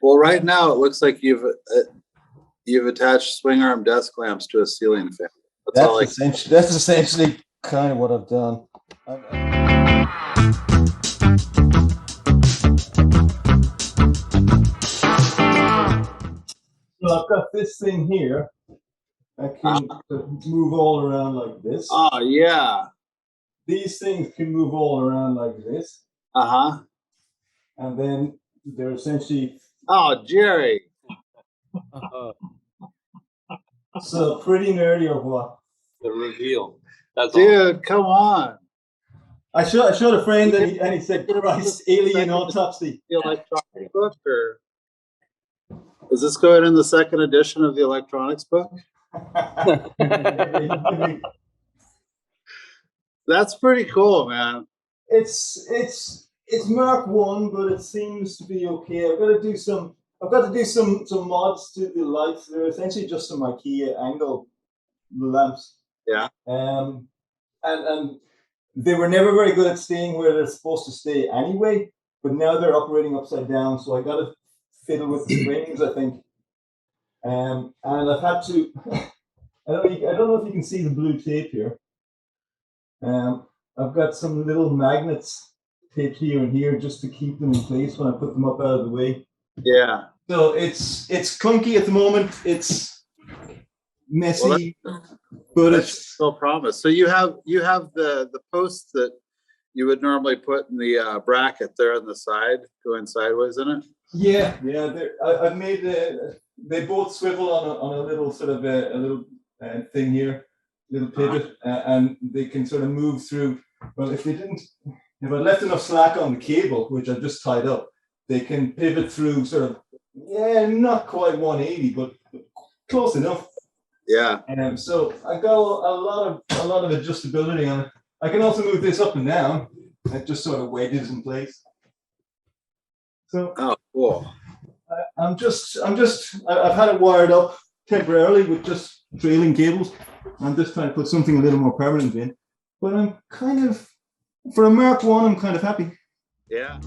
Well, right now it looks like you've attached swing arm desk lamps to a ceiling fan. That's essentially kind of what I've done. So I've got this thing here. I can move all around like this. Oh, yeah. These things can move all around like this. Uh-huh. And then they're essentially... Oh, Jerry. So pretty nerdy or what? The reveal. That's Dude, come on. I showed a friend and he said, Christ, alien autopsy. The electronics book, or is this going in the second edition of the electronics book? That's pretty cool, man. It's Mark 1, but it seems to be okay. I've got to do some mods to the lights. They're essentially just some IKEA angle lamps. Yeah. And they were never very good at staying where they're supposed to stay anyway, but now they're operating upside down, so I got to fiddle with the springs, I think. And I've had to I don't know if you can see the blue tape here. I've got some little magnets taped here and here just to keep them in place when I put them up out of the way. Yeah. So it's clunky at the moment. It's messy, but it's still promise. So you have the posts that you would normally put in the bracket there on the side, going sideways in it. Yeah. I've made they both swivel on a little sort of a little thing here, little pivot, and they can sort of move through. Well, if I left enough slack on the cable, which I just tied up, they can pivot through sort of, not quite 180, but close enough. Yeah. So I got a lot of adjustability on it. I can also move this up and down. It just sort of wedges in place. So oh, cool. I've had it wired up temporarily with just trailing cables. I'm just trying to put something a little more permanent in. But I'm kind of, for a Mark 1, I'm kind of happy. Yeah.